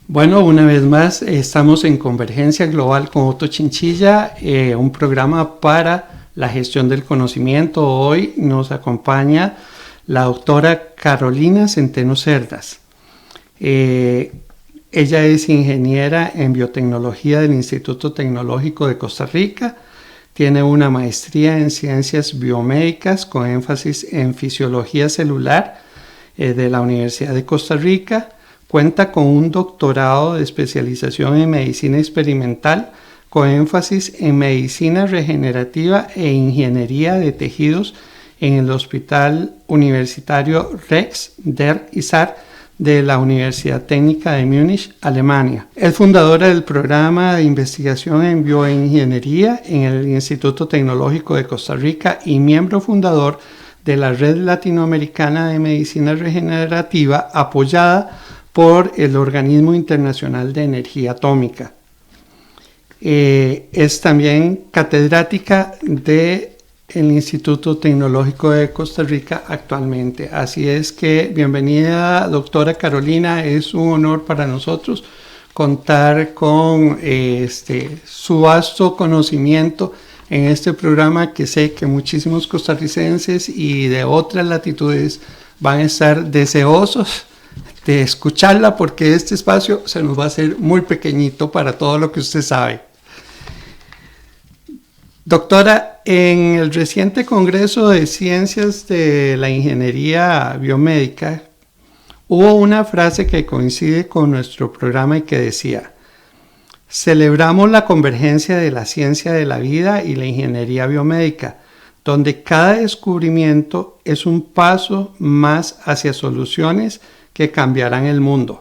Bueno, una vez más estamos en Convergencia Global con Otto Chinchilla, un programa para la gestión del conocimiento. Hoy nos acompaña la doctora Carolina Centeno Cerdas. Ella es ingeniera en biotecnología del Instituto Tecnológico de Costa Rica. Tiene una maestría en ciencias biomédicas con énfasis en fisiología celular de la Universidad de Costa Rica. Cuenta con un doctorado de especialización en medicina experimental con énfasis en medicina regenerativa e ingeniería de tejidos en el Hospital Universitario Rex der Isar de la Universidad Técnica de Múnich, Alemania. Es fundadora del programa de investigación en bioingeniería en el Instituto Tecnológico de Costa Rica y miembro fundador de la Red Latinoamericana de Medicina Regenerativa apoyada por el Organismo Internacional de Energía Atómica. Es también catedrática del Instituto Tecnológico de Costa Rica actualmente. Así es que bienvenida, doctora Carolina. Es un honor para nosotros contar con su vasto conocimiento en este programa, que sé que muchísimos costarricenses y de otras latitudes van a estar deseosos de escucharla, porque este espacio se nos va a hacer muy pequeñito para todo lo que usted sabe. Doctora, en el reciente Congreso de Ciencias de la Ingeniería Biomédica hubo una frase que coincide con nuestro programa y que decía: celebramos la convergencia de la ciencia de la vida y la ingeniería biomédica, donde cada descubrimiento es un paso más hacia soluciones que cambiarán el mundo.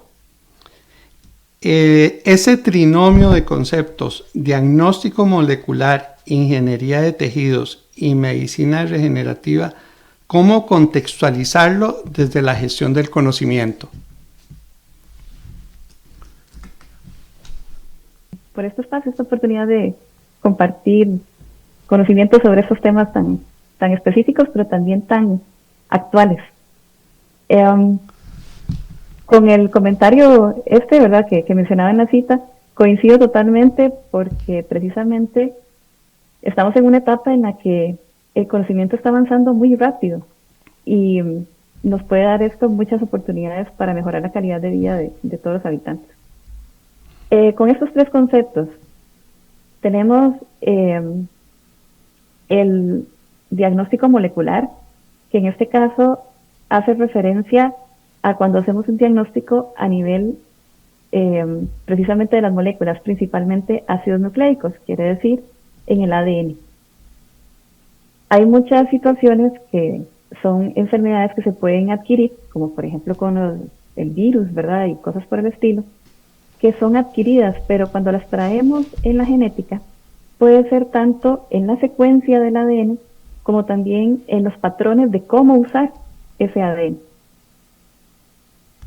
Ese trinomio de conceptos, diagnóstico molecular, ingeniería de tejidos y medicina regenerativa, ¿cómo contextualizarlo desde la gestión del conocimiento? Por este espacio, esta oportunidad de compartir conocimientos sobre estos temas tan específicos, pero también tan actuales. Con el comentario ¿verdad?, que mencionaba en la cita, coincido totalmente, porque precisamente estamos en una etapa en la que el conocimiento está avanzando muy rápido y nos puede dar esto muchas oportunidades para mejorar la calidad de vida de todos los habitantes. Con estos tres conceptos tenemos el diagnóstico molecular, que en este caso hace referencia a cuando hacemos un diagnóstico a nivel precisamente de las moléculas, principalmente ácidos nucleicos, quiere decir en el ADN. Hay muchas situaciones que son enfermedades que se pueden adquirir, como por ejemplo con el virus, ¿verdad?, y cosas por el estilo, que son adquiridas, pero cuando las traemos en la genética, puede ser tanto en la secuencia del ADN como también en los patrones de cómo usar ese ADN.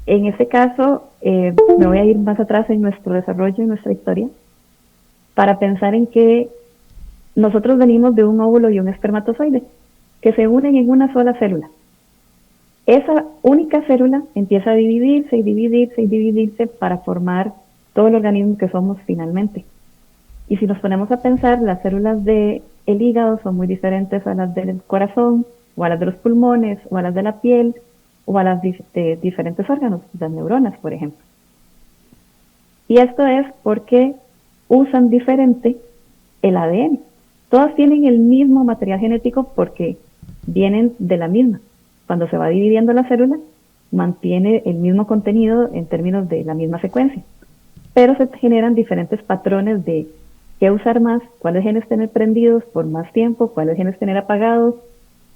En este caso, me voy a ir más atrás en nuestro desarrollo, en nuestra historia, para pensar en que nosotros venimos de un óvulo y un espermatozoide, que se unen en una sola célula. Esa única célula empieza a dividirse y dividirse y dividirse para formar todo el organismo que somos finalmente. Y si nos ponemos a pensar, las células del hígado son muy diferentes a las del corazón, o a las de los pulmones, o a las de la piel, o a las de diferentes órganos, las neuronas, por ejemplo. Y esto es porque usan diferente el ADN. Todas tienen el mismo material genético porque vienen de la misma. Cuando se va dividiendo la célula, mantiene el mismo contenido en términos de la misma secuencia. Pero se generan diferentes patrones de qué usar más, cuáles genes tener prendidos por más tiempo, cuáles genes tener apagados,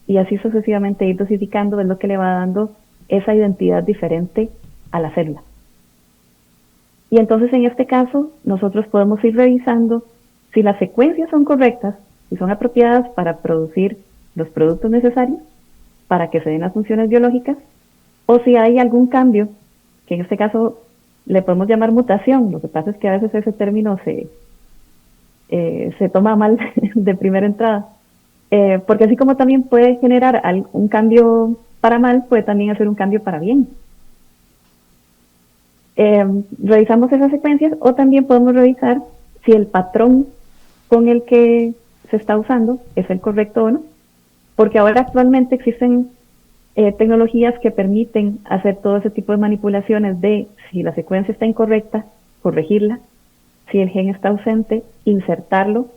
y así sucesivamente ir dosificando es lo que le va dando esa identidad diferente a la célula. Y entonces en este caso nosotros podemos ir revisando si las secuencias son correctas, si son apropiadas para producir los productos necesarios para que se den las funciones biológicas, o si hay algún cambio, que en este caso le podemos llamar mutación. Lo que pasa es que a veces ese término se se toma mal de primera entrada. Porque así como también puede generar un cambio para mal, puede también hacer un cambio para bien. Revisamos esas secuencias o también podemos revisar si el patrón con el que se está usando es el correcto o no. Porque ahora actualmente existen tecnologías que permiten hacer todo ese tipo de manipulaciones de si la secuencia está incorrecta, corregirla, si el gen está ausente, insertarlo,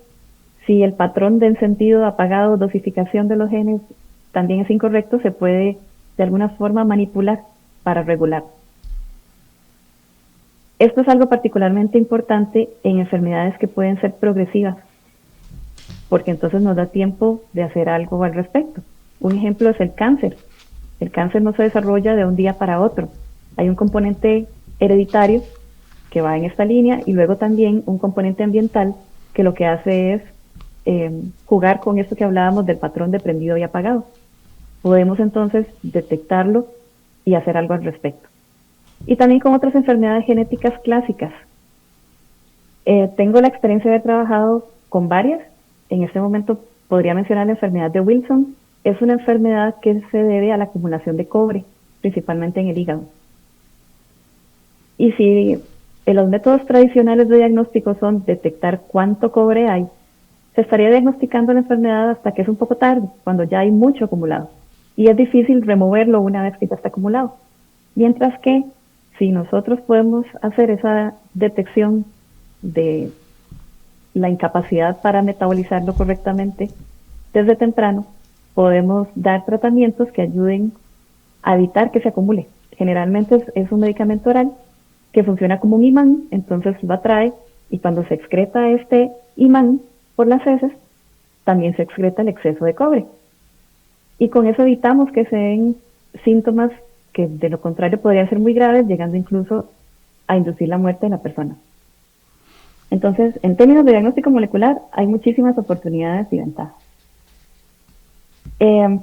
si el patrón de sentido apagado, dosificación de los genes también es incorrecto, se puede de alguna forma manipular para regular. Esto es algo particularmente importante en enfermedades que pueden ser progresivas, porque entonces nos da tiempo de hacer algo al respecto. Un ejemplo es el cáncer. El cáncer no se desarrolla de un día para otro. Hay un componente hereditario que va en esta línea y luego también un componente ambiental que lo que hace es jugar con esto que hablábamos del patrón de prendido y apagado. Podemos entonces detectarlo y hacer algo al respecto. Y también con otras enfermedades genéticas clásicas. Tengo la experiencia de haber trabajado con varias. En este momento podría mencionar la enfermedad de Wilson. Es una enfermedad que se debe a la acumulación de cobre, principalmente en el hígado. Y si los métodos tradicionales de diagnóstico son detectar cuánto cobre hay, se estaría diagnosticando la enfermedad hasta que es un poco tarde, cuando ya hay mucho acumulado. Y es difícil removerlo una vez que ya está acumulado. Mientras que si nosotros podemos hacer esa detección de la incapacidad para metabolizarlo correctamente desde temprano, podemos dar tratamientos que ayuden a evitar que se acumule. Generalmente es un medicamento oral que funciona como un imán, entonces lo atrae y cuando se excreta este imán por las heces, también se excreta el exceso de cobre. Y con eso evitamos que se den síntomas que de lo contrario podrían ser muy graves, llegando incluso a inducir la muerte de la persona. Entonces, en términos de diagnóstico molecular, hay muchísimas oportunidades y ventajas.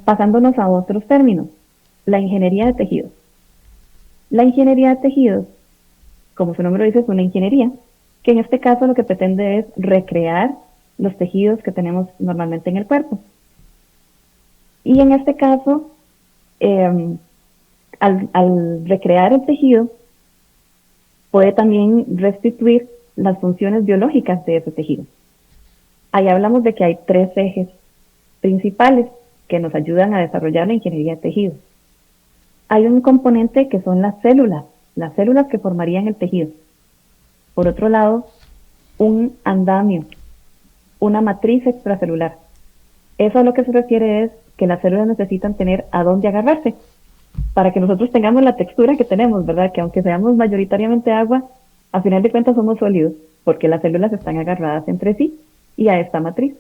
Pasándonos a otros términos, la ingeniería de tejidos. La ingeniería de tejidos, como su nombre lo dice, es una ingeniería, que en este caso lo que pretende es recrear los tejidos que tenemos normalmente en el cuerpo. Y en este caso, al recrear el tejido, puede también restituir las funciones biológicas de ese tejido. Ahí hablamos de que hay 3 ejes principales que nos ayudan a desarrollar la ingeniería de tejidos. Hay un componente que son las células que formarían el tejido. Por otro lado, un andamio, una matriz extracelular. Eso a lo que se refiere es que las células necesitan tener a dónde agarrarse para que nosotros tengamos la textura que tenemos, ¿verdad? Que aunque seamos mayoritariamente agua, a final de cuentas somos sólidos, porque las células están agarradas entre sí y a esta matriz.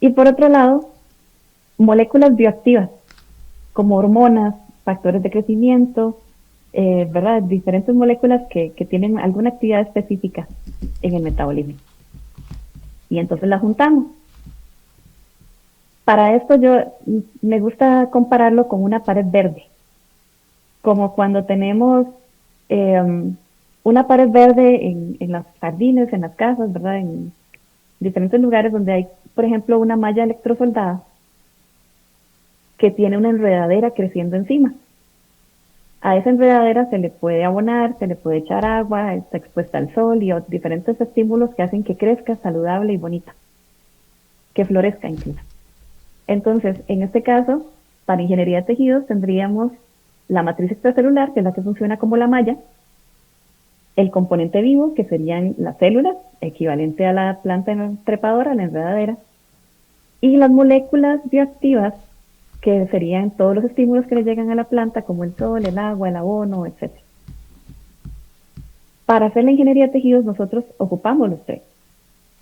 Y por otro lado, moléculas bioactivas, como hormonas, factores de crecimiento, ¿verdad? Diferentes moléculas que tienen alguna actividad específica en el metabolismo. Y entonces las juntamos. Para esto me gusta compararlo con una pared verde. Como cuando tenemos una pared verde en los jardines, en las casas, ¿verdad? En diferentes lugares donde hay, por ejemplo, una malla electrosoldada que tiene una enredadera creciendo encima. A esa enredadera se le puede abonar, se le puede echar agua, está expuesta al sol y diferentes estímulos que hacen que crezca saludable y bonita, que florezca incluso. Entonces, en este caso, para ingeniería de tejidos tendríamos la matriz extracelular, que es la que funciona como la malla, el componente vivo, que serían las células, equivalente a la planta trepadora, la enredadera, y las moléculas bioactivas, que serían todos los estímulos que le llegan a la planta, como el sol, el agua, el abono, etc. Para hacer la ingeniería de tejidos nosotros ocupamos los 3.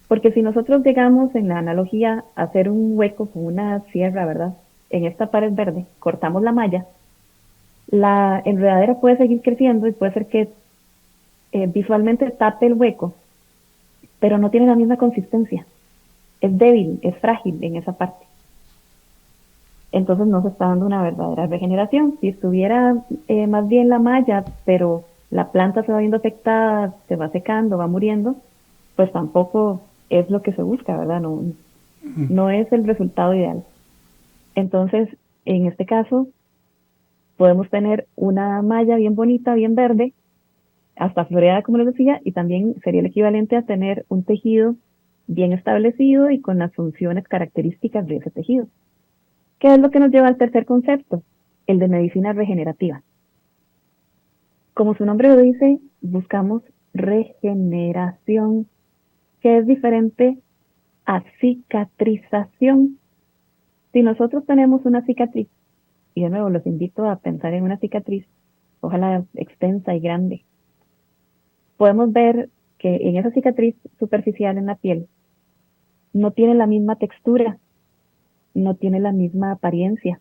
Porque si nosotros llegamos en la analogía a hacer un hueco con una sierra, ¿verdad? En esta pared verde, cortamos la malla, la enredadera puede seguir creciendo y puede ser que visualmente tape el hueco, pero no tiene la misma consistencia. Es débil, es frágil en esa parte. Entonces no se está dando una verdadera regeneración. Si estuviera más bien la malla, pero la planta se va viendo afectada, se va secando, va muriendo, pues tampoco es lo que se busca, ¿verdad? No es el resultado ideal. Entonces, en este caso, podemos tener una malla bien bonita, bien verde, hasta floreada, como les decía, y también sería el equivalente a tener un tejido bien establecido y con las funciones características de ese tejido. ¿Qué es lo que nos lleva al tercer concepto? El de medicina regenerativa. Como su nombre lo dice, buscamos regeneración, que es diferente a cicatrización. Si nosotros tenemos una cicatriz, y de nuevo los invito a pensar en una cicatriz, ojalá extensa y grande, podemos ver que en esa cicatriz superficial en la piel no tiene la misma textura, no tiene la misma apariencia,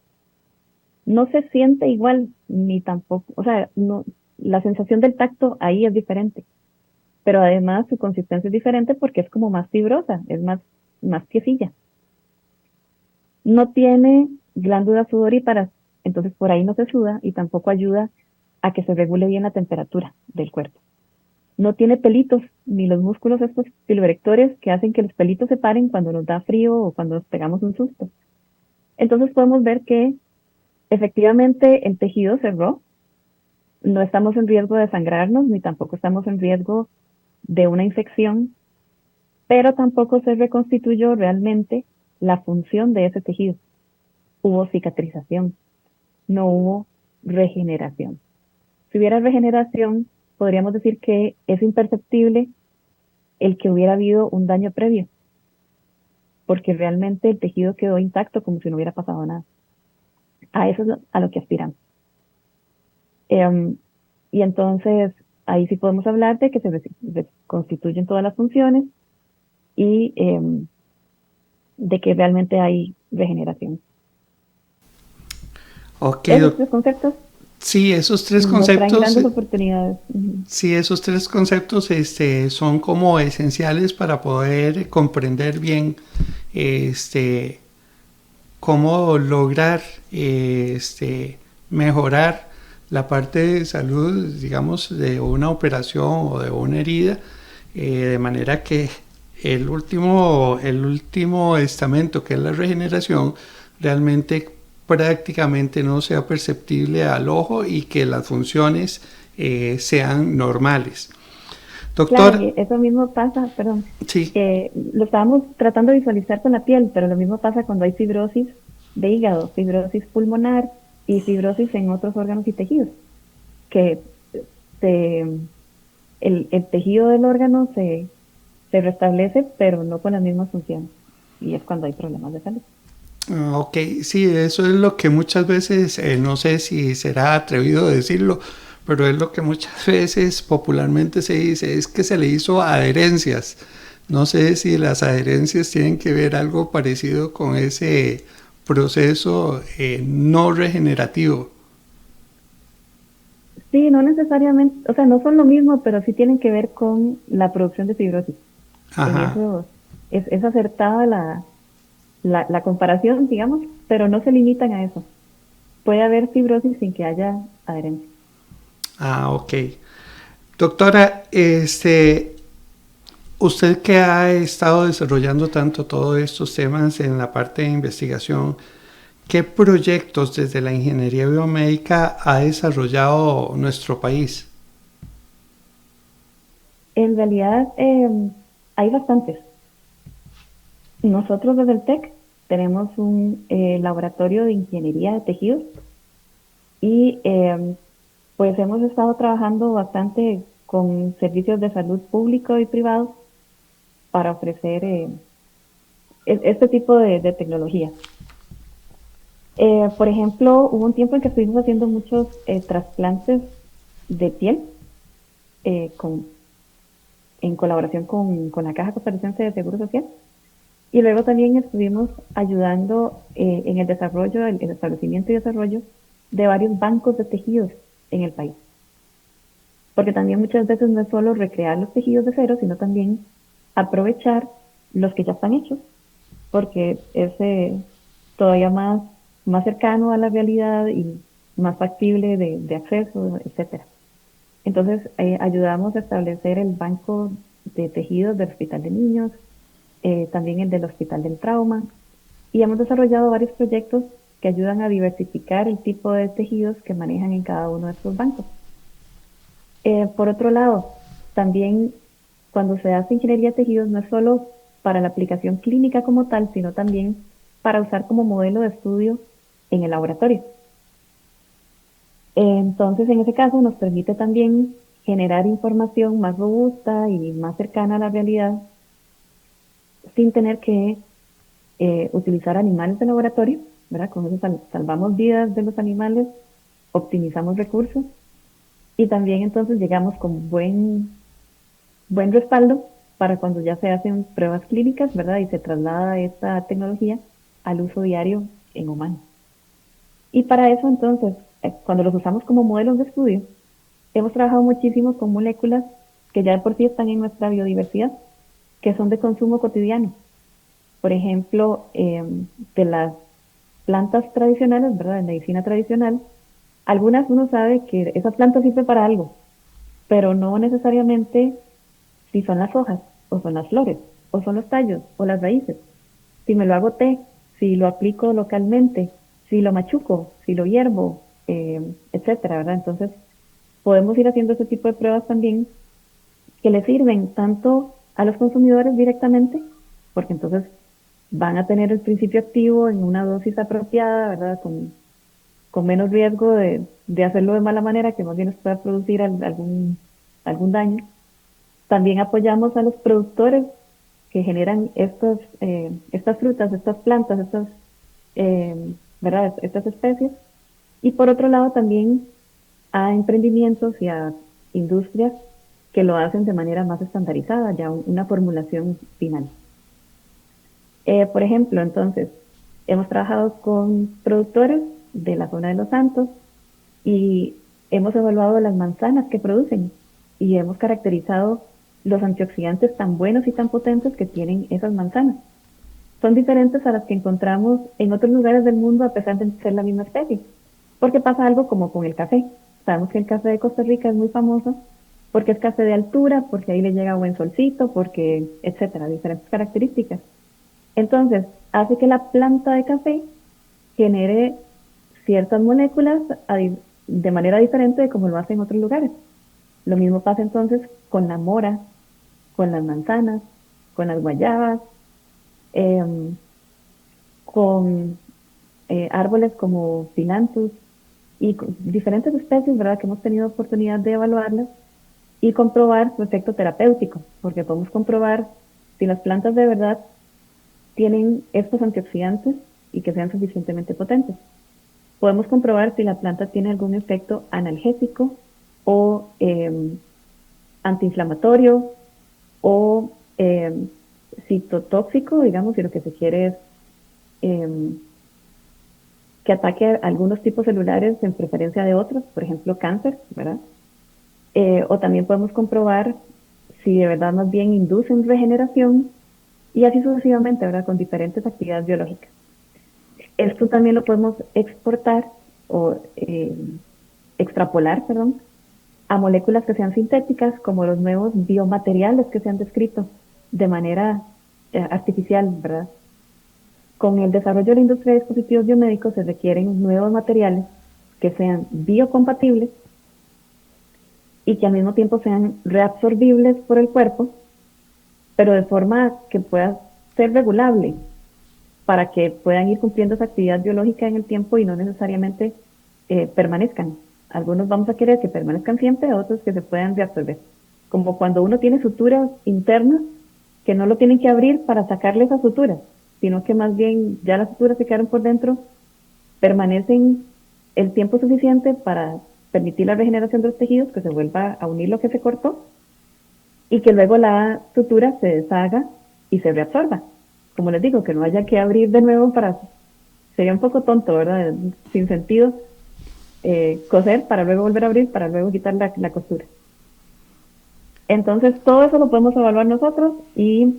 no se siente igual, ni tampoco, o sea, no, la sensación del tacto ahí es diferente, pero además su consistencia es diferente porque es como más fibrosa, es más tiesilla. No tiene glándulas sudoríparas, entonces por ahí no se suda y tampoco ayuda a que se regule bien la temperatura del cuerpo. No tiene pelitos, ni los músculos estos piloerectores que hacen que los pelitos se paren cuando nos da frío o cuando nos pegamos un susto. Entonces podemos ver que efectivamente el tejido cerró, no estamos en riesgo de sangrarnos, ni tampoco estamos en riesgo de una infección, pero tampoco se reconstituyó realmente la función de ese tejido. Hubo cicatrización, no hubo regeneración. Si hubiera regeneración, podríamos decir que es imperceptible el que hubiera habido un daño previo, porque realmente el tejido quedó intacto como si no hubiera pasado nada. A eso es a lo que aspiramos. Y entonces ahí sí podemos hablar de que se reconstituyen todas las funciones y de que realmente hay regeneración. Ok, Esos tres conceptos sí, esos tres nos traen conceptos, grandes oportunidades. sí, esos tres conceptos son como esenciales para poder comprender bien este, cómo lograr mejorar la parte de salud, digamos, de una operación o de una herida, de manera que el último estamento, que es la regeneración, realmente prácticamente no sea perceptible al ojo y que las funciones sean normales. Claro, Doctor, y eso mismo pasa, perdón, sí, lo estábamos tratando de visualizar con la piel, pero lo mismo pasa cuando hay fibrosis de hígado, fibrosis pulmonar y fibrosis en otros órganos y tejidos, que se, el tejido del órgano se restablece, pero no con las mismas funciones, y es cuando hay problemas de salud. ok, sí, eso es lo que muchas veces, no sé si será atrevido decirlo, pero es lo que muchas veces popularmente se dice, es que se le hizo adherencias. No sé si las adherencias tienen que ver algo parecido con ese proceso no regenerativo. Sí, no necesariamente, o sea, no son lo mismo, pero sí tienen que ver con la producción de fibrosis. En Ajá. eso es acertada la comparación, digamos, pero no se limitan a eso. Puede haber fibrosis sin que haya adherencia. Ah, ok. Doctora, usted que ha estado desarrollando tanto todos estos temas en la parte de investigación, ¿qué proyectos desde la ingeniería biomédica ha desarrollado nuestro país? En realidad hay bastantes. Nosotros desde el TEC tenemos un laboratorio de ingeniería de tejidos y pues hemos estado trabajando bastante con servicios de salud público y privado para ofrecer este tipo de tecnología. Por ejemplo, hubo un tiempo en que estuvimos haciendo muchos trasplantes de piel con, en colaboración con la Caja Costarricense de Seguro Social. Y luego también estuvimos ayudando en el desarrollo, el establecimiento y desarrollo de varios bancos de tejidos en el país. Porque también muchas veces no es solo recrear los tejidos de cero, sino también aprovechar los que ya están hechos, porque es todavía más cercano a la realidad y más factible de acceso, etcétera. Entonces ayudamos a establecer el banco de tejidos del Hospital de Niños, también el del Hospital del Trauma, y hemos desarrollado varios proyectos que ayudan a diversificar el tipo de tejidos que manejan en cada uno de estos bancos. Por otro lado, también cuando se hace ingeniería de tejidos no es solo para la aplicación clínica como tal, sino también para usar como modelo de estudio en el laboratorio. Entonces, en ese caso, nos permite también generar información más robusta y más cercana a la realidad sin tener que utilizar animales de laboratorio, ¿verdad? Con eso salvamos vidas de los animales, optimizamos recursos y también entonces llegamos con buen respaldo para cuando ya se hacen pruebas clínicas, ¿verdad? Y se traslada esta tecnología al uso diario en humanos. Y para eso entonces, cuando los usamos como modelos de estudio, hemos trabajado muchísimo con moléculas que ya de por sí están en nuestra biodiversidad, que son de consumo cotidiano. Por ejemplo, de las plantas tradicionales, ¿verdad? De medicina tradicional, algunas uno sabe que esa planta sirve para algo, pero no necesariamente si son las hojas, o son las flores, o son los tallos, o las raíces. Si me lo hago té, si lo aplico localmente, si lo machuco, si lo hiervo, etcétera, ¿verdad? Entonces, podemos ir haciendo ese tipo de pruebas también que le sirven tanto a los consumidores directamente, porque entonces van a tener el principio activo en una dosis apropiada, ¿verdad? Con menos riesgo de hacerlo de mala manera, que más bien nos pueda producir algún daño. También apoyamos a los productores que generan estas frutas, estas plantas, ¿verdad? Estas especies. Y por otro lado también a emprendimientos y a industrias que lo hacen de manera más estandarizada, ya una formulación final. Por ejemplo, entonces, hemos trabajado con productores de la zona de Los Santos y hemos evaluado las manzanas que producen y hemos caracterizado los antioxidantes tan buenos y tan potentes que tienen esas manzanas. Son diferentes a las que encontramos en otros lugares del mundo a pesar de ser la misma especie, porque pasa algo como con el café. Sabemos que el café de Costa Rica es muy famoso porque es café de altura, porque ahí le llega buen solcito, porque, etcétera, diferentes características. Entonces, hace que la planta de café genere ciertas moléculas de manera diferente de como lo hace en otros lugares. Lo mismo pasa entonces con la mora, con las manzanas, con las guayabas, con árboles como Phyllanthus y con diferentes especies, ¿verdad? Que hemos tenido oportunidad de evaluarlas y comprobar su efecto terapéutico, porque podemos comprobar si las plantas de verdad tienen estos antioxidantes y que sean suficientemente potentes. Podemos comprobar si la planta tiene algún efecto analgésico o antiinflamatorio o citotóxico, digamos, si lo que se quiere es que ataque a algunos tipos celulares en preferencia de otros, por ejemplo, cáncer, ¿verdad? O también podemos comprobar si de verdad más bien inducen regeneración y así sucesivamente, ¿verdad? Con diferentes actividades biológicas. Esto también lo podemos exportar o extrapolar, perdón, a moléculas que sean sintéticas, como los nuevos biomateriales que se han descrito de manera artificial, ¿verdad? Con el desarrollo de la industria de dispositivos biomédicos se requieren nuevos materiales que sean biocompatibles y que al mismo tiempo sean reabsorbibles por el cuerpo, pero de forma que pueda ser regulable para que puedan ir cumpliendo esa actividad biológica en el tiempo y no necesariamente permanezcan. Algunos vamos a querer que permanezcan siempre, otros que se puedan reabsorber. Como cuando uno tiene suturas internas, que no lo tienen que abrir para sacarle esas suturas, sino que más bien ya las suturas que quedaron por dentro permanecen el tiempo suficiente para permitir la regeneración de los tejidos, que se vuelva a unir lo que se cortó y que luego la sutura se deshaga y se reabsorba. Como les digo, que no haya que abrir de nuevo sería un poco tonto, ¿verdad? Sin sentido coser para luego volver a abrir, para luego quitar la costura. Entonces, todo eso lo podemos evaluar nosotros y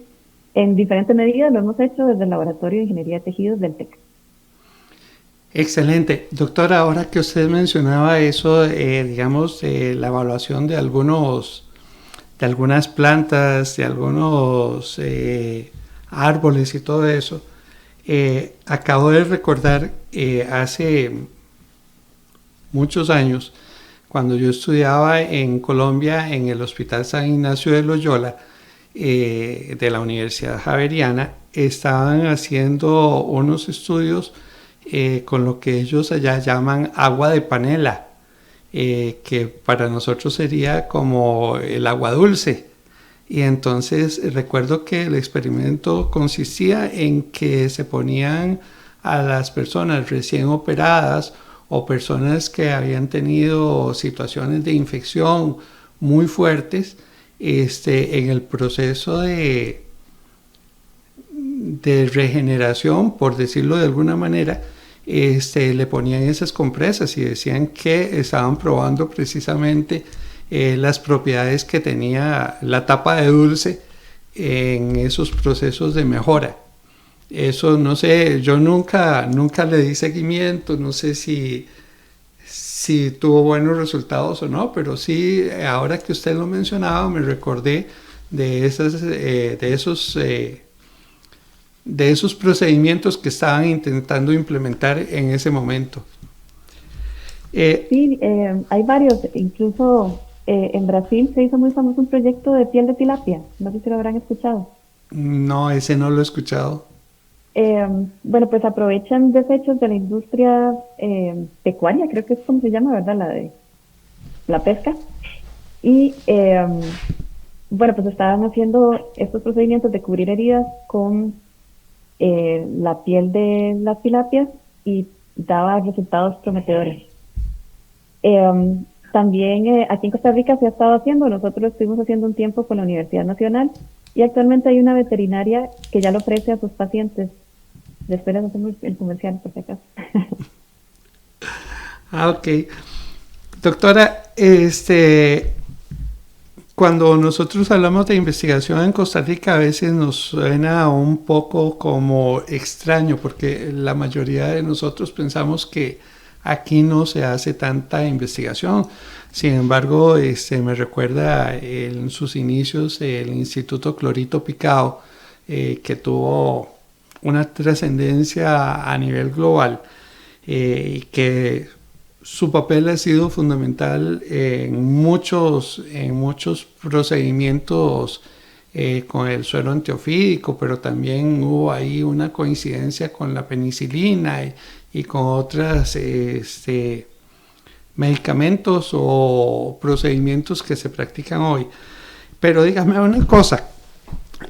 en diferentes medidas lo hemos hecho desde el Laboratorio de Ingeniería de Tejidos del TEC. Excelente. Doctora, ahora que usted mencionaba eso, digamos, la evaluación de algunas plantas, de algunos árboles y todo eso. Acabo de recordar hace muchos años, cuando yo estudiaba en Colombia en el Hospital San Ignacio de Loyola, de la Universidad Javeriana, estaban haciendo unos estudios con lo que ellos allá llaman agua de panela, que para nosotros sería como el agua dulce. Y entonces recuerdo que el experimento consistía en que se ponían a las personas recién operadas o personas que habían tenido situaciones de infección muy fuertes, en el proceso de regeneración, por decirlo de alguna manera, le ponían esas compresas y decían que estaban probando precisamente las propiedades que tenía la tapa de dulce en esos procesos de mejora. Eso no sé, yo nunca le di seguimiento, no sé si tuvo buenos resultados o no, pero sí, ahora que usted lo mencionaba, me recordé de esos procedimientos que estaban intentando implementar en ese momento. Sí, hay varios, incluso en Brasil se hizo muy famoso un proyecto de piel de tilapia, no sé si lo habrán escuchado. No, ese no lo he escuchado. Bueno, pues aprovechan desechos de la industria pecuaria, creo que es como se llama, ¿verdad? La de la pesca. Y bueno, pues estaban haciendo estos procedimientos de cubrir heridas con la piel de las tilapias y daba resultados prometedores. También aquí en Costa Rica se ha estado haciendo, nosotros estuvimos haciendo un tiempo con la Universidad Nacional y actualmente hay una veterinaria que ya lo ofrece a sus pacientes. Después hacemos el comercial, por si acaso. Ok. Doctora, cuando nosotros hablamos de investigación en Costa Rica a veces nos suena un poco como extraño porque la mayoría de nosotros pensamos que aquí no se hace tanta investigación. Sin embargo, me recuerda en sus inicios el Instituto Clorito Picado, que tuvo una trascendencia a nivel global, y que su papel ha sido fundamental en muchos procedimientos con el suero antiofídico, pero también hubo ahí una coincidencia con la penicilina y con otros medicamentos o procedimientos que se practican hoy. Pero dígame una cosa,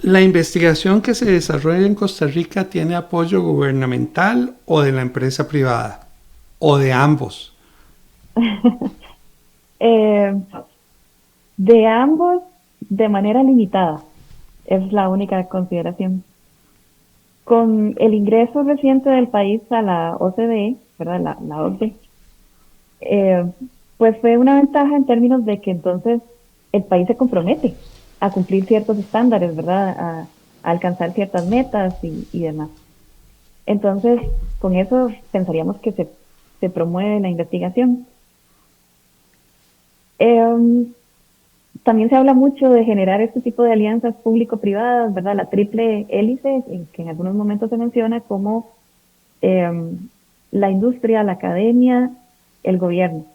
¿la investigación que se desarrolla en Costa Rica tiene apoyo gubernamental o de la empresa privada? ¿O de ambos? Eh, de ambos, de manera limitada, es la única consideración. Con el ingreso reciente del país a la OCDE, ¿verdad? La OCDE, pues fue una ventaja en términos de que entonces el país se compromete a cumplir ciertos estándares, ¿verdad? A alcanzar ciertas metas y demás. Entonces, con eso pensaríamos que se promueve la investigación. También se habla mucho de generar este tipo de alianzas público-privadas, ¿verdad? La triple hélice, que en algunos momentos se menciona como la industria, la academia, el gobierno.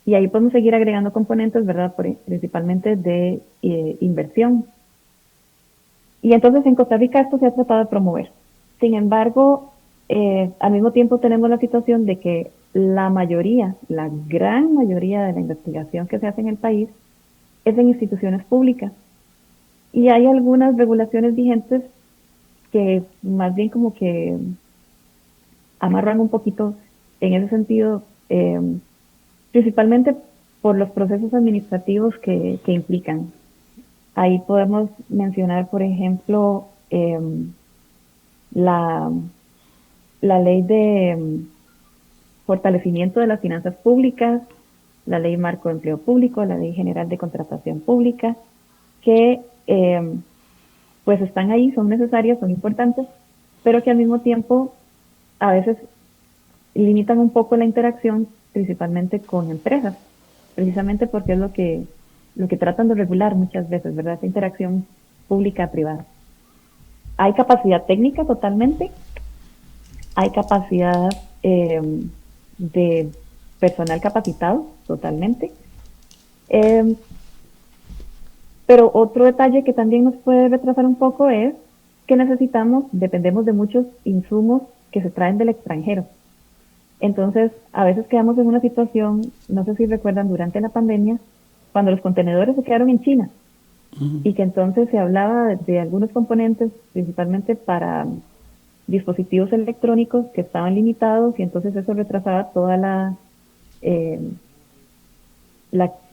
Y ahí podemos seguir agregando componentes, ¿verdad? Principalmente de inversión. Y entonces en Costa Rica esto se ha tratado de promover. Sin embargo, al mismo tiempo tenemos la situación de que la gran mayoría de la investigación que se hace en el país es en instituciones públicas. Y hay algunas regulaciones vigentes que más bien como que amarran un poquito en ese sentido, principalmente por los procesos administrativos que implican. Ahí podemos mencionar, por ejemplo, la ley de fortalecimiento de las finanzas públicas, la ley marco de empleo público, la ley general de contratación pública, que pues están ahí, son necesarias, son importantes, pero que al mismo tiempo a veces limitan un poco la interacción, principalmente con empresas, precisamente porque es lo que tratan de regular muchas veces, ¿verdad? Esa interacción pública-privada. hay capacidad técnica totalmente, hay capacidad de personal capacitado totalmente. Pero otro detalle que también nos puede retrasar un poco es que dependemos de muchos insumos que se traen del extranjero. Entonces, a veces quedamos en una situación, no sé si recuerdan, durante la pandemia, cuando los contenedores se quedaron en China y que entonces se hablaba de algunos componentes, principalmente para dispositivos electrónicos que estaban limitados y entonces eso retrasaba toda la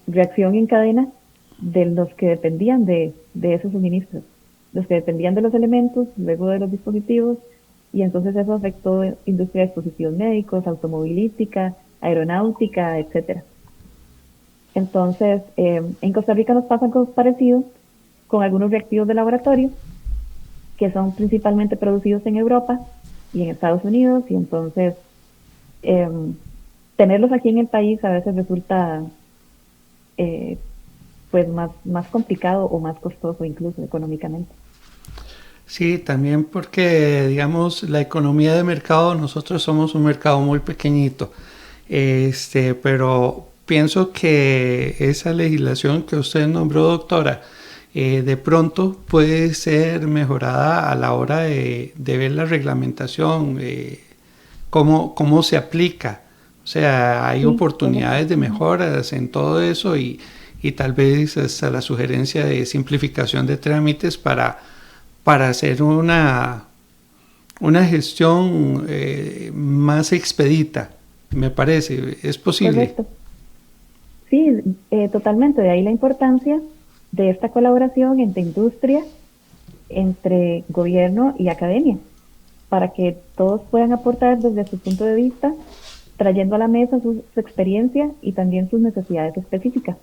reacción en cadena de los que dependían de esos suministros, los que dependían de los elementos, luego de los dispositivos, y entonces eso afectó industria de dispositivos médicos, automovilística, aeronáutica, etcétera. Entonces, en Costa Rica nos pasa algo parecido con algunos reactivos de laboratorio que son principalmente producidos en Europa y en Estados Unidos, y entonces tenerlos aquí en el país a veces resulta pues más complicado o más costoso incluso económicamente. Sí, también porque, digamos, la economía de mercado, nosotros somos un mercado muy pequeñito, pero pienso que esa legislación que usted nombró, doctora, de pronto puede ser mejorada a la hora de ver la reglamentación, cómo se aplica. O sea, hay Sí, correcto. oportunidades de mejoras en todo eso y tal vez hasta la sugerencia de simplificación de trámites para hacer una gestión más expedita, me parece. ¿Es posible? Correcto. Sí, totalmente. De ahí la importancia de esta colaboración entre industria, entre gobierno y academia, para que todos puedan aportar desde su punto de vista, trayendo a la mesa su experiencia y también sus necesidades específicas.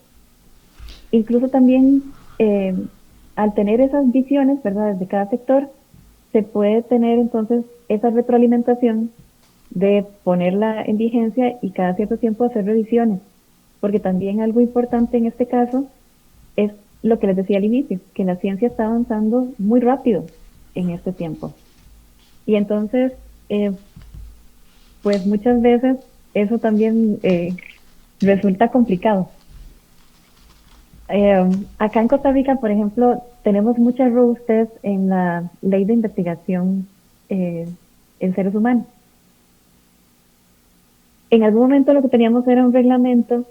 Incluso también al tener esas visiones, ¿verdad?, desde cada sector, se puede tener entonces esa retroalimentación de ponerla en vigencia y cada cierto tiempo hacer revisiones, porque también algo importante en este caso es lo que les decía al inicio, que la ciencia está avanzando muy rápido en este tiempo. Y entonces, pues muchas veces eso también resulta complicado. Acá en Costa Rica, por ejemplo, tenemos muchas robustez en la ley de investigación en seres humanos. En algún momento lo que teníamos era un reglamento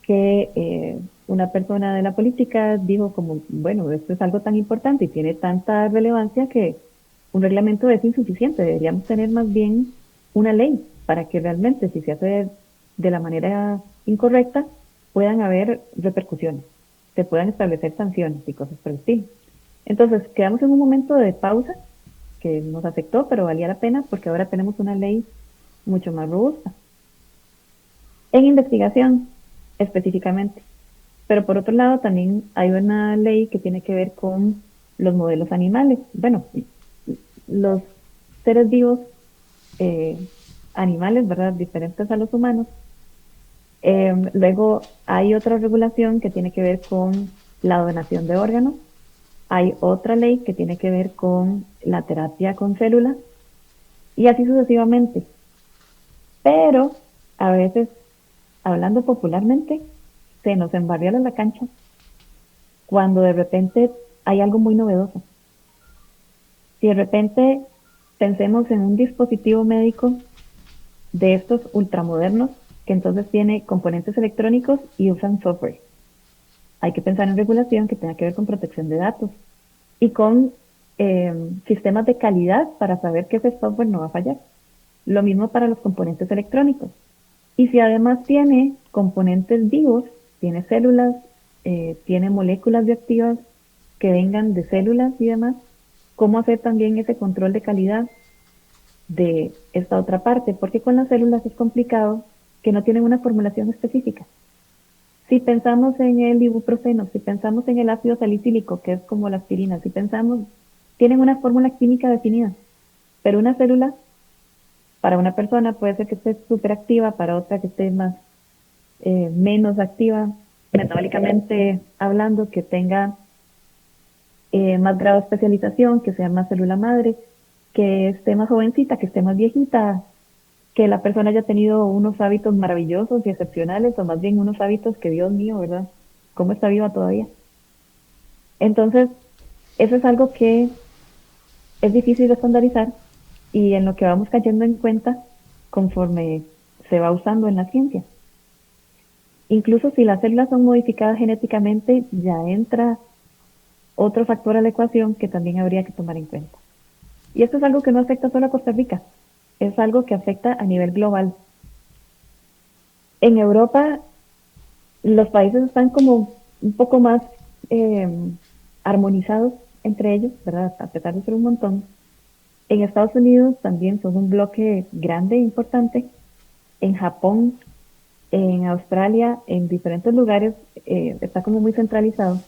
que una persona de la política dijo como, bueno, esto es algo tan importante y tiene tanta relevancia que un reglamento es insuficiente, deberíamos tener más bien una ley para que realmente si se hace de la manera incorrecta puedan haber repercusiones, se puedan establecer sanciones y cosas por el estilo. Entonces quedamos en un momento de pausa que nos afectó, pero valía la pena porque ahora tenemos una ley mucho más robusta. En investigación, específicamente. Pero por otro lado, también hay una ley que tiene que ver con los modelos animales. Bueno, los seres vivos, animales, ¿verdad?, diferentes a los humanos. Luego hay otra regulación que tiene que ver con la donación de órganos. Hay otra ley que tiene que ver con la terapia con células y así sucesivamente. Pero a veces, hablando popularmente, se nos embarriala la cancha cuando de repente hay algo muy novedoso. Si de repente pensemos en un dispositivo médico de estos ultramodernos que entonces tiene componentes electrónicos y usan software. Hay que pensar en regulación que tenga que ver con protección de datos y con sistemas de calidad para saber que ese software no va a fallar. Lo mismo para los componentes electrónicos. Y si además tiene componentes vivos, tiene células, tiene moléculas bioactivas que vengan de células y demás, ¿cómo hacer también ese control de calidad de esta otra parte? Porque con las células es complicado que no tienen una formulación específica. Si pensamos en el ibuprofeno, si pensamos en el ácido salicílico, que es como la aspirina, si pensamos, tienen una fórmula química definida, pero una célula para una persona puede ser que esté súper activa, para otra que esté menos activa, metabólicamente hablando, que tenga más grado de especialización, que sea más célula madre, que esté más jovencita, que esté más viejita, que la persona haya tenido unos hábitos maravillosos y excepcionales, o más bien unos hábitos que, Dios mío, ¿verdad? ¿Cómo está viva todavía? Entonces, eso es algo que es difícil de estandarizar y en lo que vamos cayendo en cuenta conforme se va usando en la ciencia. Incluso si las células son modificadas genéticamente, ya entra otro factor a la ecuación que también habría que tomar en cuenta. Y esto es algo que no afecta solo a Costa Rica, es algo que afecta a nivel global. En Europa, los países están como un poco más eh, armonizados entre ellos, ¿verdad? A pesar de ser un montón. En Estados Unidos también son un bloque grande e importante. En Japón, en Australia, en diferentes lugares, está como muy centralizado.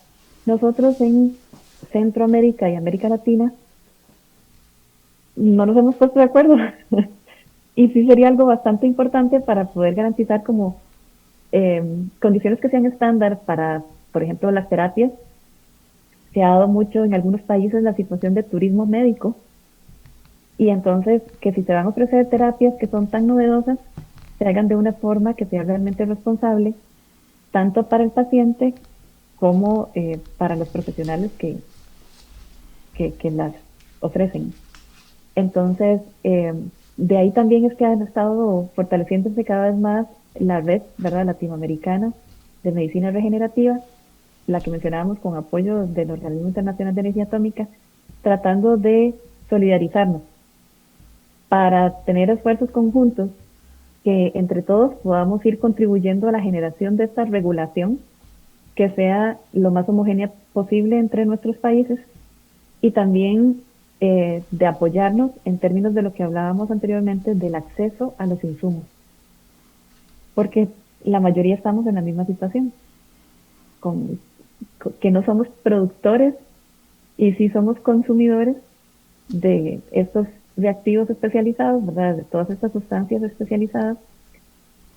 Nosotros en Centroamérica y América Latina no nos hemos puesto de acuerdo. Y sí sería algo bastante importante para poder garantizar como condiciones que sean estándar para, por ejemplo, las terapias. Se ha dado mucho en algunos países la situación de turismo médico y entonces que si se van a ofrecer terapias que son tan novedosas, se hagan de una forma que sea realmente responsable, tanto para el paciente como para los profesionales que las ofrecen. Entonces, de ahí también es que han estado fortaleciéndose cada vez más la red, ¿verdad?, latinoamericana de medicina regenerativa, la que mencionábamos con apoyo del Organismo Internacional de Energía Atómica, tratando de solidarizarnos para tener esfuerzos conjuntos que entre todos podamos ir contribuyendo a la generación de esta regulación que sea lo más homogénea posible entre nuestros países y también de apoyarnos en términos de lo que hablábamos anteriormente del acceso a los insumos, porque la mayoría estamos en la misma situación, que no somos productores y sí somos consumidores de estos reactivos especializados, ¿verdad? De todas estas sustancias especializadas,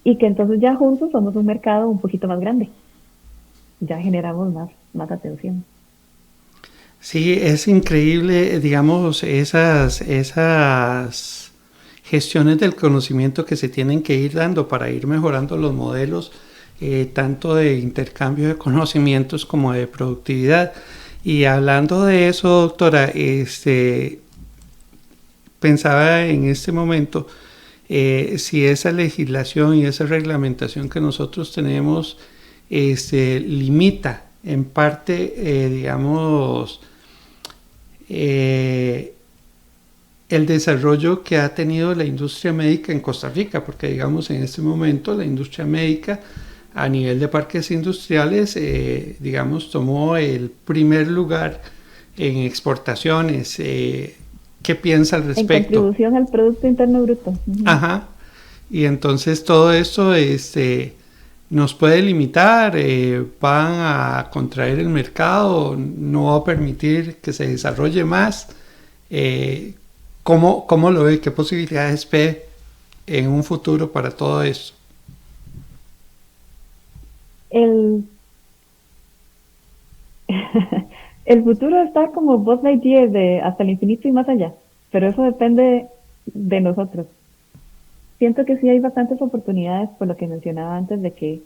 y que entonces ya juntos somos un mercado un poquito más grande, ya generamos más atención. Sí, es increíble, digamos, esas gestiones del conocimiento que se tienen que ir dando para ir mejorando los modelos, tanto de intercambio de conocimientos como de productividad. Y hablando de eso, doctora, pensaba en este momento si esa legislación y esa reglamentación que nosotros tenemos limita en parte, digamos, el desarrollo que ha tenido la industria médica en Costa Rica, porque digamos en este momento la industria médica a nivel de parques industriales, digamos, tomó el primer lugar en exportaciones. ¿Qué piensa al En respecto? contribución al Producto Interno Bruto. Uh-huh. Ajá. Y entonces todo esto nos puede limitar, van a contraer el mercado, no va a permitir que se desarrolle más. ¿Cómo lo ve? ¿Qué posibilidades ve en un futuro para todo esto? El, el futuro está como Buzz Lightyear de hasta el infinito y más allá, pero eso depende de nosotros. Siento que sí hay bastantes oportunidades por lo que mencionaba antes de que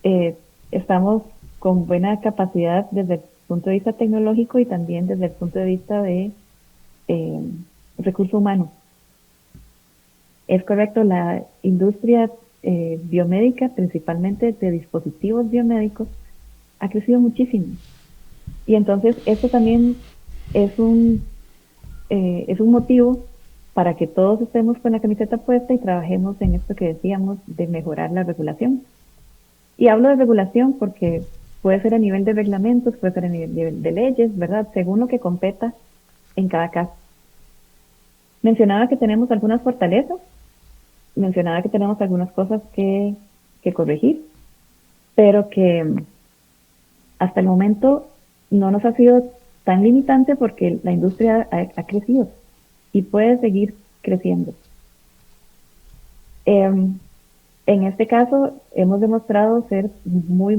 eh, estamos con buena capacidad desde el punto de vista tecnológico y también desde el punto de vista de eh, recurso humano. Es correcto, la industria biomédica, principalmente de dispositivos biomédicos, ha crecido muchísimo. Y entonces esto también es un motivo para que todos estemos con la camiseta puesta y trabajemos en esto que decíamos de mejorar la regulación. Y hablo de regulación porque puede ser a nivel de reglamentos, puede ser a nivel de leyes, ¿verdad? Según lo que competa en cada caso. Mencionaba que tenemos algunas fortalezas, mencionaba que tenemos algunas cosas que corregir, pero que hasta el momento no nos ha sido tan limitante porque la industria ha crecido y puede seguir creciendo. En este caso hemos demostrado ser muy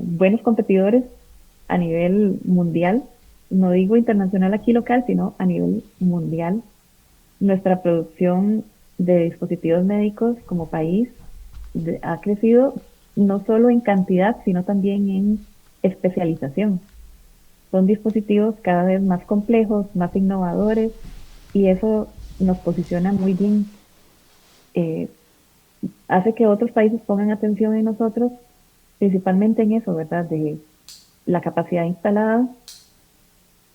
buenos competidores a nivel mundial, no digo internacional aquí local, sino a nivel mundial. Nuestra producción de dispositivos médicos como país ha crecido no solo en cantidad, sino también en especialización. Son dispositivos cada vez más complejos, más innovadores, y eso nos posiciona muy bien. Hace que otros países pongan atención en nosotros, principalmente en eso, ¿verdad? De la capacidad instalada,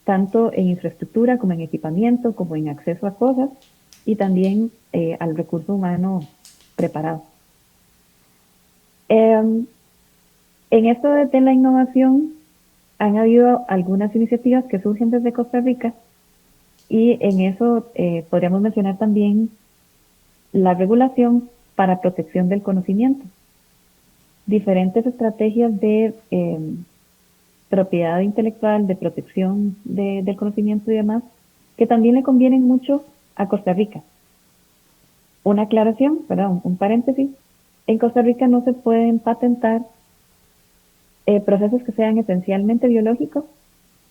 tanto en infraestructura como en equipamiento, como en acceso a cosas, y también al recurso humano preparado. En esto de la innovación, han habido algunas iniciativas que surgen desde Costa Rica, y en eso podríamos mencionar también la regulación para protección del conocimiento. Diferentes estrategias de propiedad intelectual, de protección del conocimiento y demás, que también le convienen mucho a Costa Rica. Una aclaración, perdón, un paréntesis. En Costa Rica no se pueden patentar procesos que sean esencialmente biológicos,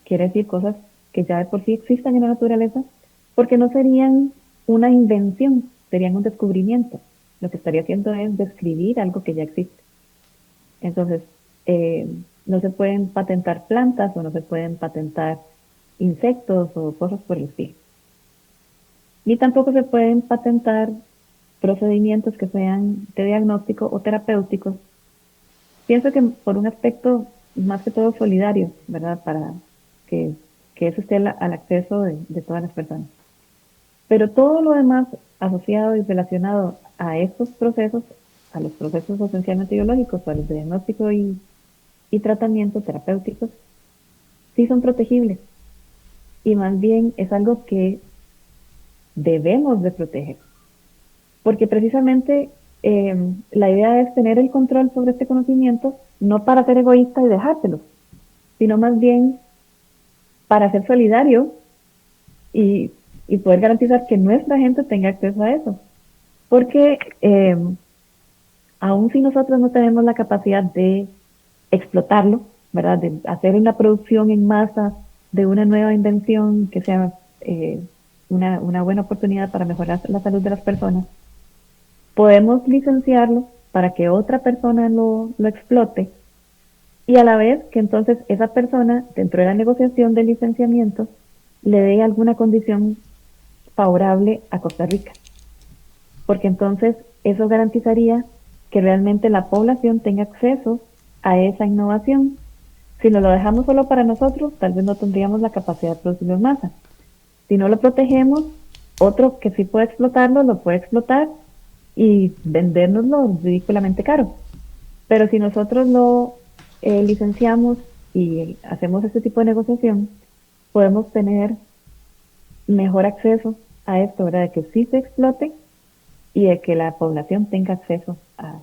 quiere decir cosas que ya de por sí existen en la naturaleza, porque no serían una invención, serían un descubrimiento. Lo que estaría haciendo es describir algo que ya existe. Entonces, no se pueden patentar plantas o no se pueden patentar insectos o cosas por el estilo. Ni tampoco se pueden patentar procedimientos que sean de diagnóstico o terapéuticos. Pienso que por un aspecto más que todo solidario, ¿verdad? Para que eso esté al acceso de todas las personas. Pero todo lo demás asociado y relacionado a estos procesos, a los procesos esencialmente biológicos, a los de diagnóstico y tratamiento terapéuticos, sí son protegibles. Y más bien es algo que debemos de proteger. Porque precisamente la idea es tener el control sobre este conocimiento, no para ser egoísta y dejárselo, sino más bien para ser solidario y poder garantizar que nuestra gente tenga acceso a eso. Porque aun si nosotros no tenemos la capacidad de explotarlo, ¿verdad? De hacer una producción en masa de una nueva invención que sea una buena oportunidad para mejorar la salud de las personas, podemos licenciarlo para que otra persona lo explote, y a la vez que entonces esa persona, dentro de la negociación del licenciamiento, le dé alguna condición favorable a Costa Rica. Porque entonces eso garantizaría que realmente la población tenga acceso a esa innovación. Si no lo dejamos solo para nosotros, tal vez no tendríamos la capacidad de producirlo en masa. Si no lo protegemos, otro que sí puede explotarlo, lo puede explotar y vendérnoslo ridículamente caro. Pero si nosotros lo licenciamos y hacemos este tipo de negociación, podemos tener mejor acceso a esto, ¿verdad? De que sí se explote y de que la población tenga acceso a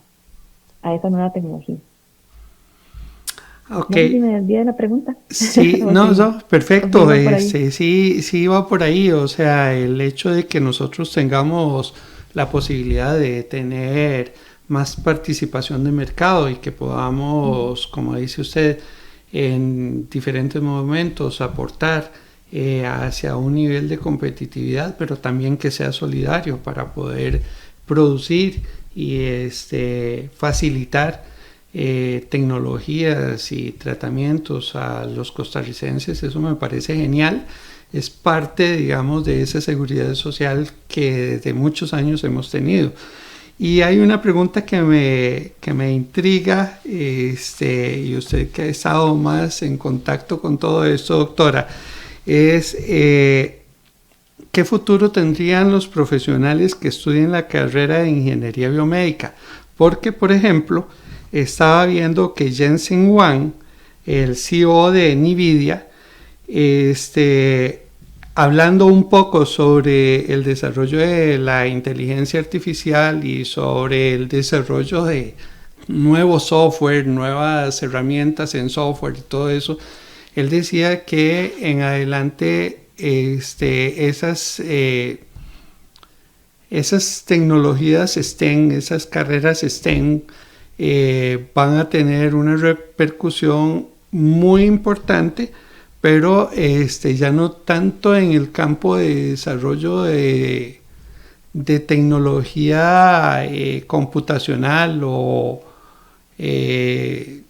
esa nueva tecnología. Okay. No sé si me desvié de la pregunta. Sí, no, perfecto. Sí va por ahí. O sea, el hecho de que nosotros tengamos la posibilidad de tener más participación de mercado y que podamos, como dice usted, en diferentes momentos aportar hacia un nivel de competitividad, pero también que sea solidario para poder producir y facilitar tecnologías y tratamientos a los costarricenses. Eso me parece genial. Es parte, digamos, de esa seguridad social que desde muchos años hemos tenido. Y hay una pregunta que me intriga, y usted que ha estado más en contacto con todo esto, doctora, es ¿qué futuro tendrían los profesionales que estudien la carrera de ingeniería biomédica? Porque, por ejemplo, estaba viendo que Jensen Huang, el CEO de NVIDIA, hablando un poco sobre el desarrollo de la inteligencia artificial y sobre el desarrollo de nuevo software, nuevas herramientas en software y todo eso, él decía que en adelante esas tecnologías esas carreras van a tener una repercusión muy importante, pero ya no tanto en el campo de desarrollo de tecnología computacional o de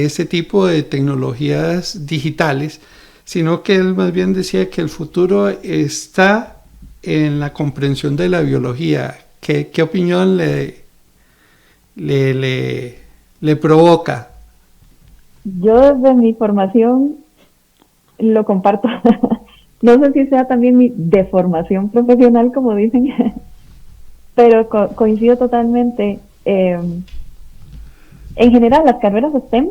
ese tipo de tecnologías digitales, sino que él más bien decía que el futuro está en la comprensión de la biología. ¿Qué opinión le provoca? Yo desde mi formación lo comparto. No sé si sea también mi deformación profesional, como dicen, pero coincido totalmente. En general, las carreras STEM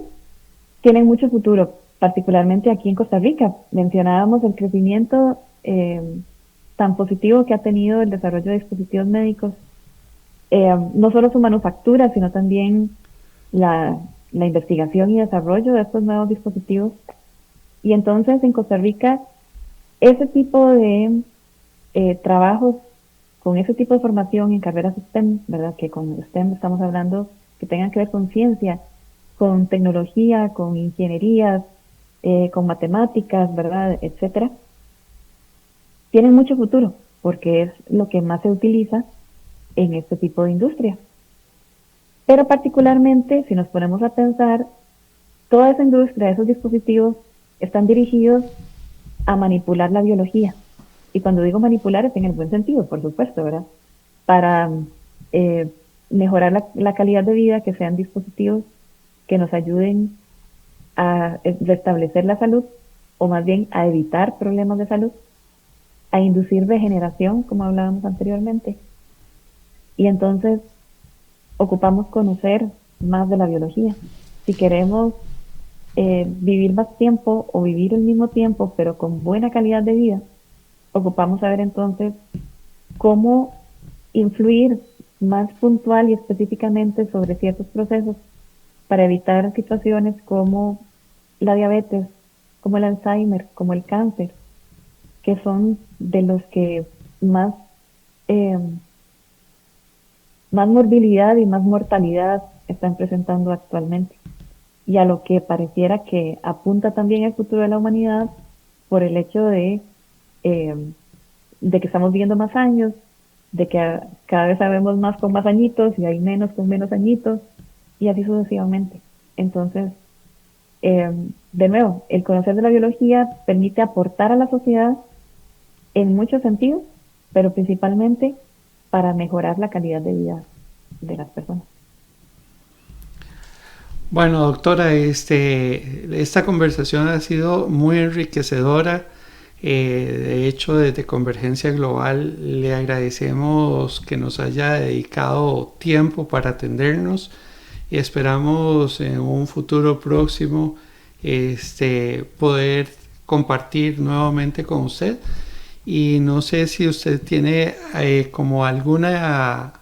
tienen mucho futuro, particularmente aquí en Costa Rica. Mencionábamos el crecimiento tan positivo que ha tenido el desarrollo de dispositivos médicos, no solo su manufactura, sino también la investigación y desarrollo de estos nuevos dispositivos. Y entonces en Costa Rica, ese tipo de trabajos con ese tipo de formación en carreras STEM, ¿verdad? Que con STEM estamos hablando que tengan que ver con ciencia, con tecnología, con ingenierías, con matemáticas, ¿verdad? Etcétera. Tienen mucho futuro porque es lo que más se utiliza en este tipo de industria. Pero particularmente, si nos ponemos a pensar, toda esa industria, esos dispositivos, están dirigidos a manipular la biología. Y cuando digo manipular es en el buen sentido, por supuesto, ¿verdad? Para mejorar la calidad de vida, que sean dispositivos que nos ayuden a restablecer la salud, o más bien a evitar problemas de salud, a inducir regeneración, como hablábamos anteriormente. Y entonces ocupamos conocer más de la biología. Si queremos vivir más tiempo o vivir el mismo tiempo, pero con buena calidad de vida, ocupamos saber entonces cómo influir más puntual y específicamente sobre ciertos procesos para evitar situaciones como la diabetes, como el Alzheimer, como el cáncer, que son de los que más morbilidad y más mortalidad están presentando actualmente, y a lo que pareciera que apunta también el futuro de la humanidad por el hecho de que estamos viviendo más años, de que cada vez sabemos más con más añitos y hay menos con menos añitos, y así sucesivamente. Entonces, de nuevo, el conocer de la biología permite aportar a la sociedad en muchos sentidos, pero principalmente para mejorar la calidad de vida de las personas. Bueno, doctora, esta conversación ha sido muy enriquecedora. De hecho, desde Convergencia Global le agradecemos que nos haya dedicado tiempo para atendernos y esperamos en un futuro próximo poder compartir nuevamente con usted. Y no sé si usted tiene como alguna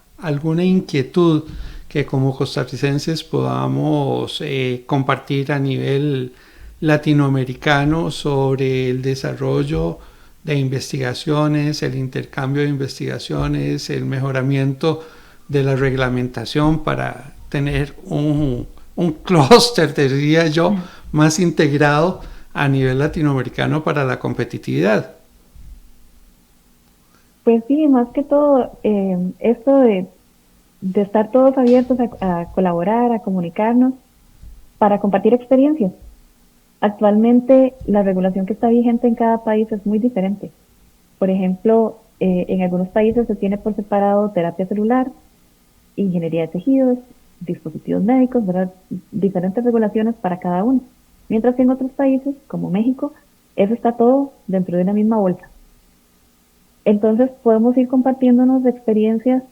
inquietud que como costarricenses podamos compartir a nivel latinoamericano sobre el desarrollo de investigaciones, el intercambio de investigaciones, el mejoramiento de la reglamentación para tener un clúster, diría yo, más integrado a nivel latinoamericano para la competitividad. Pues sí, más que todo, esto de estar todos abiertos a colaborar, a comunicarnos, para compartir experiencias. Actualmente la regulación que está vigente en cada país es muy diferente. Por ejemplo, en algunos países se tiene por separado terapia celular, ingeniería de tejidos, dispositivos médicos, ¿verdad? Diferentes regulaciones para cada uno. Mientras que en otros países, como México, eso está todo dentro de una misma bolsa. Entonces podemos ir compartiéndonos de experiencias,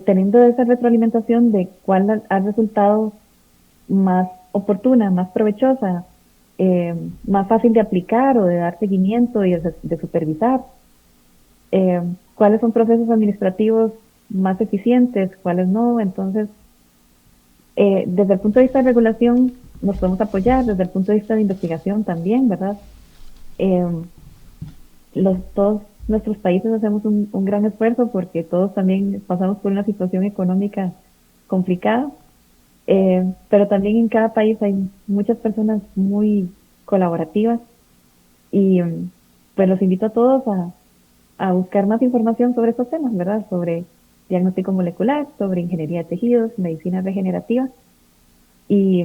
teniendo esa retroalimentación de cuál ha resultado más oportuna, más provechosa, más fácil de aplicar o de dar seguimiento y de supervisar, cuáles son procesos administrativos más eficientes, cuáles no. Entonces, desde el punto de vista de regulación nos podemos apoyar, desde el punto de vista de investigación también, ¿verdad? Todos nuestros países hacemos un gran esfuerzo porque todos también pasamos por una situación económica complicada, Pero también en cada país hay muchas personas muy colaborativas y pues los invito a todos a buscar más información sobre estos temas, ¿verdad? Sobre diagnóstico molecular, sobre ingeniería de tejidos, medicina regenerativa. Y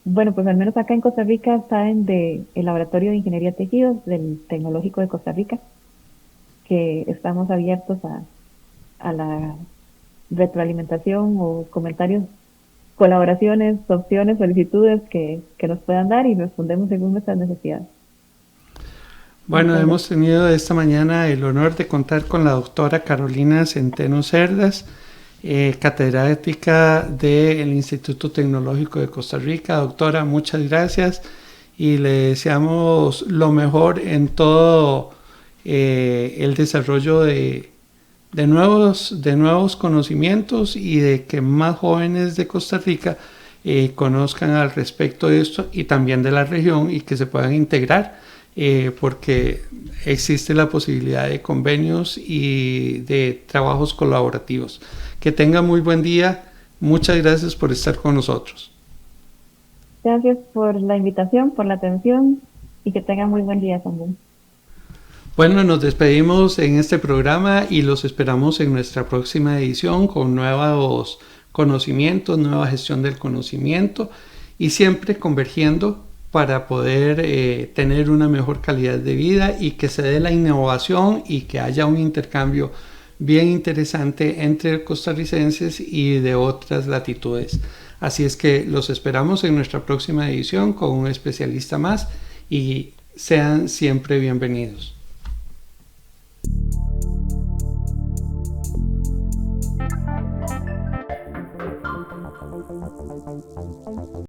bueno, pues al menos acá en Costa Rica saben del Laboratorio de Ingeniería de Tejidos del Tecnológico de Costa Rica, que estamos abiertos a la retroalimentación o comentarios, colaboraciones, opciones, solicitudes que nos puedan dar y respondemos según nuestras necesidades. Bueno, hemos tenido esta mañana el honor de contar con la doctora Carolina Centeno Cerdas, catedrática del Instituto Tecnológico de Costa Rica. Doctora, muchas gracias y le deseamos lo mejor en todo el desarrollo de nuevos conocimientos y de que más jóvenes de Costa Rica conozcan al respecto de esto y también de la región y que se puedan integrar. Porque existe la posibilidad de convenios y de trabajos colaborativos. Que tenga muy buen día. Muchas gracias por estar con nosotros. Gracias por la invitación, por la atención y que tengan muy buen día también. Bueno, nos despedimos en este programa y los esperamos en nuestra próxima edición con nuevos conocimientos, nueva gestión del conocimiento y siempre convergiendo para poder tener una mejor calidad de vida y que se dé la innovación y que haya un intercambio bien interesante entre costarricenses y de otras latitudes. Así es que los esperamos en nuestra próxima edición con un especialista más y sean siempre bienvenidos.